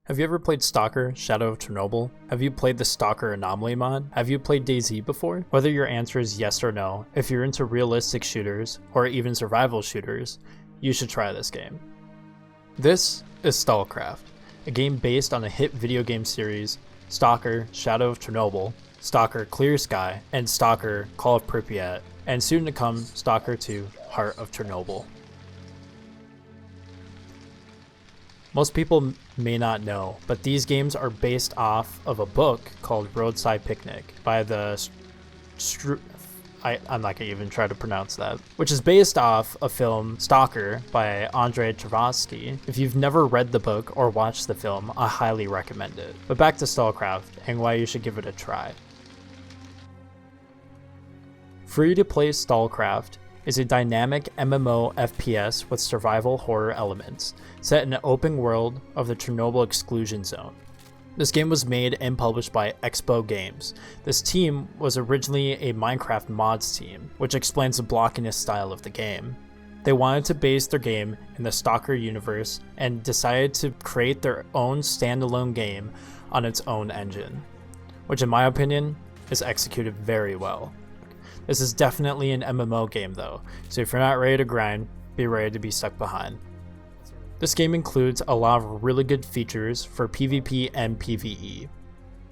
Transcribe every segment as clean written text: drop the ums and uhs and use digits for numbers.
Have you ever played S.T.A.L.K.E.R, Shadow of Chernobyl? Have you played the S.T.A.L.K.E.R Anomaly mod? Have you played DayZ before? Whether your answer is yes or no, if you're into realistic shooters, or even survival shooters, you should try this game. This is STALCRAFT, a game based on a hit video game series, S.T.A.L.K.E.R Shadow of Chernobyl, S.T.A.L.K.E.R Clear Sky, and S.T.A.L.K.E.R Call of Pripyat, and soon to come S.T.A.L.K.E.R 2 Heart of Chernobyl. Most people may not know, but these games are based off of a book called Roadside Picnic by the I'm not gonna even try to pronounce that, which is based off a film S.T.A.L.K.E.R by Andrei Tarkovsky. If you've never read the book or watched the film, I highly recommend it. But back to STALCRAFT and why you should give it a try. Free to play STALCRAFT is a dynamic MMO FPS with survival horror elements, set in an open world of the Chernobyl exclusion zone. This game was made and published by Expo Games. This team was originally a Minecraft mods team, which explains the blockiness style of the game. They wanted to base their game in the S.T.A.L.K.E.R universe and decided to create their own standalone game on its own engine, which in my opinion is executed very well. This is definitely an MMO game though, so if you're not ready to grind, be ready to be stuck behind. This game includes a lot of really good features for PvP and PvE.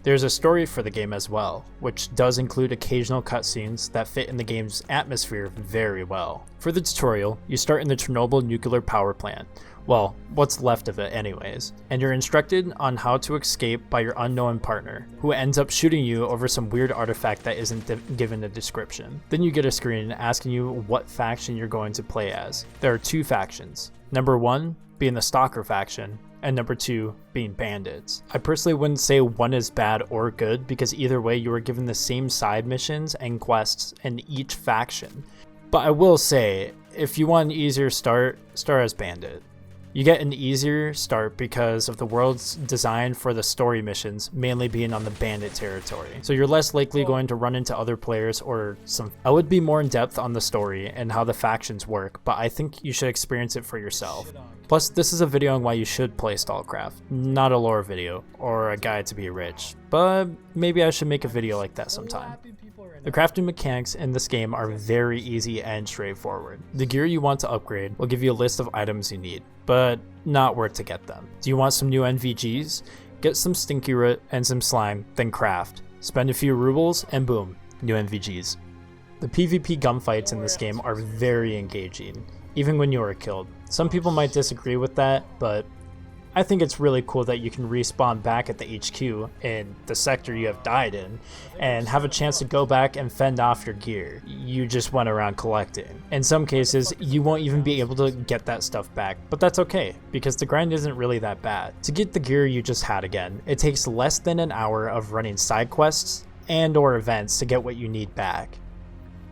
There's a story for the game as well, which does include occasional cutscenes that fit in the game's atmosphere very well. For the tutorial, you start in the Chernobyl nuclear power plant, well, what's left of it anyways, and you're instructed on how to escape by your unknown partner, who ends up shooting you over some weird artifact that isn't given a description. Then you get a screen asking you what faction you're going to play as. There are two factions. Number one being the S.T.A.L.K.E.R faction, and number two being bandits. I personally wouldn't say one is bad or good, because either way you are given the same side missions and quests in each faction. But I will say, if you want an easier start as bandit. You get an easier start because of the world's designed for the story missions mainly being on the bandit territory. So you're less likely going to run into other players or some. I would be more in depth on the story and how the factions work, but I think you should experience it for yourself. Plus, this is a video on why you should play STALCRAFT, not a lore video or a guide to be rich, but maybe I should make a video like that sometime. The crafting mechanics in this game are very easy and straightforward. The gear you want to upgrade will give you a list of items you need, but not where to get them. Do you want some new NVGs? Get some stinky root and some slime, then craft. Spend a few rubles and boom, new NVGs. The PvP gunfights in this game are very engaging, even when you are killed. Some people might disagree with that, but I think it's really cool that you can respawn back at the HQ in the sector you have died in and have a chance to go back and fend off your gear you just went around collecting. In some cases, you won't even be able to get that stuff back, but that's okay because the grind isn't really that bad. To get the gear you just had again, it takes less than an hour of running side quests and or events to get what you need back.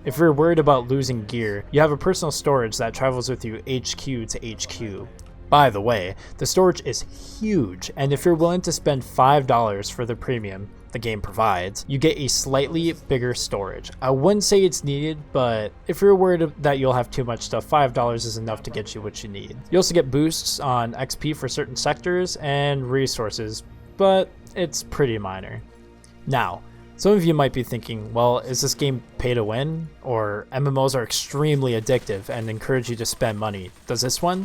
If you're worried about losing gear, you have a personal storage that travels with you HQ to HQ. By the way, the storage is huge, and if you're willing to spend $5 for the premium the game provides, you get a slightly bigger storage. I wouldn't say it's needed, but if you're worried that you'll have too much stuff, $5 is enough to get you what you need. You also get boosts on XP for certain sectors and resources, but it's pretty minor. Now, some of you might be thinking, well, is this game pay to win? Or MMOs are extremely addictive and encourage you to spend money. Does this one?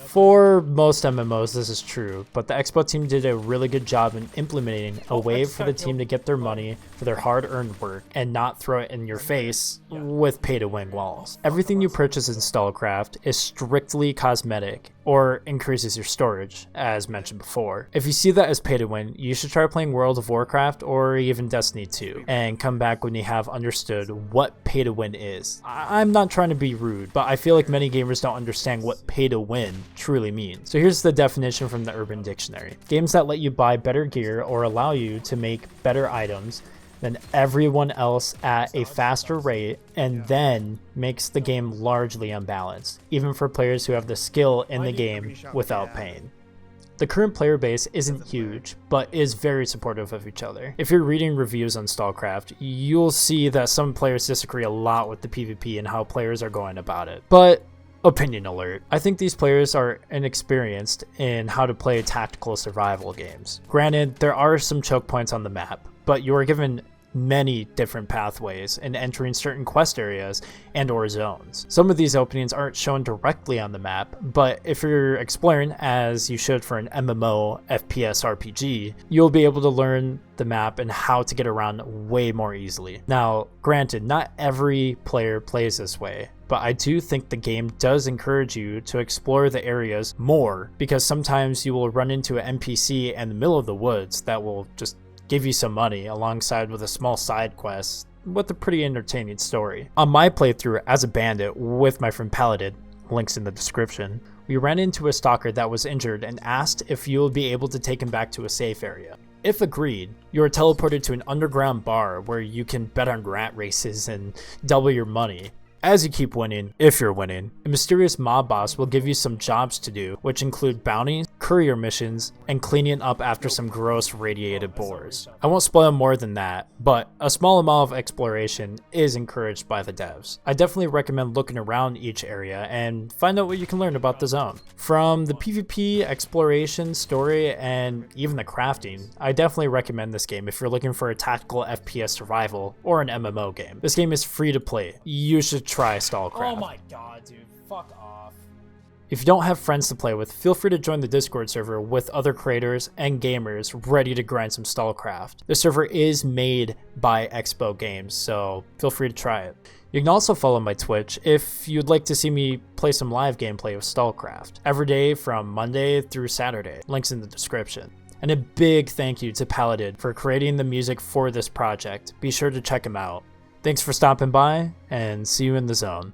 For most MMOs, this is true, but the Expo team did a really good job in implementing a way for the team to get their money for their hard-earned work and not throw it in your face with pay-to-win walls. Everything you purchase in STALCRAFT is strictly cosmetic or increases your storage, as mentioned before. If you see that as pay-to-win, you should try playing World of Warcraft or even Destiny 2 and come back when you have understood what pay-to-win is. I'm not trying to be rude, but I feel like many gamers don't understand what pay-to-win truly means. So here's the definition from the Urban Dictionary. Games that let you buy better gear or allow you to make better items than everyone else at a faster rate and then makes the game largely unbalanced, even for players who have the skill in the game without paying. The current player base isn't huge, but is very supportive of each other. If you're reading reviews on STALCRAFT, you'll see that some players disagree a lot with the PvP and how players are going about it. But Opinion alert. I think these players are inexperienced in how to play tactical survival games. Granted, there are some choke points on the map, but you are given many different pathways in entering certain quest areas and or zones. Some of these openings aren't shown directly on the map, but if you're exploring as you should for an MMO FPS RPG, you'll be able to learn the map and how to get around way more easily. Now, granted, not every player plays this way, but I do think the game does encourage you to explore the areas more, because sometimes you will run into an NPC in the middle of the woods that will just give you some money alongside with a small side quest with a pretty entertaining story. On my playthrough as a bandit with my friend Pallated, links in the description, we ran into a stalker that was injured and asked if you would be able to take him back to a safe area. If agreed, you are teleported to an underground bar where you can bet on rat races and double your money. As you keep winning, if you're winning, a mysterious mob boss will give you some jobs to do, which include bounties, courier missions, and cleaning up after some gross radiated boars. I won't spoil more than that, but a small amount of exploration is encouraged by the devs. I definitely recommend looking around each area and find out what you can learn about the zone. From the PvP, exploration, story, and even the crafting, I definitely recommend this game if you're looking for a tactical FPS survival or an MMO game. This game is free to play. You should try STALCRAFT. Oh my god, dude. Fuck off. If you don't have friends to play with, feel free to join the Discord server with other creators and gamers ready to grind some STALCRAFT. The server is made by Expo Games, so feel free to try it. You can also follow my Twitch if you'd like to see me play some live gameplay of STALCRAFT, every day from Monday through Saturday. Links in the description. And a big thank you to Pallated for creating the music for this project. Be sure to check him out. Thanks for stopping by, and see you in the zone.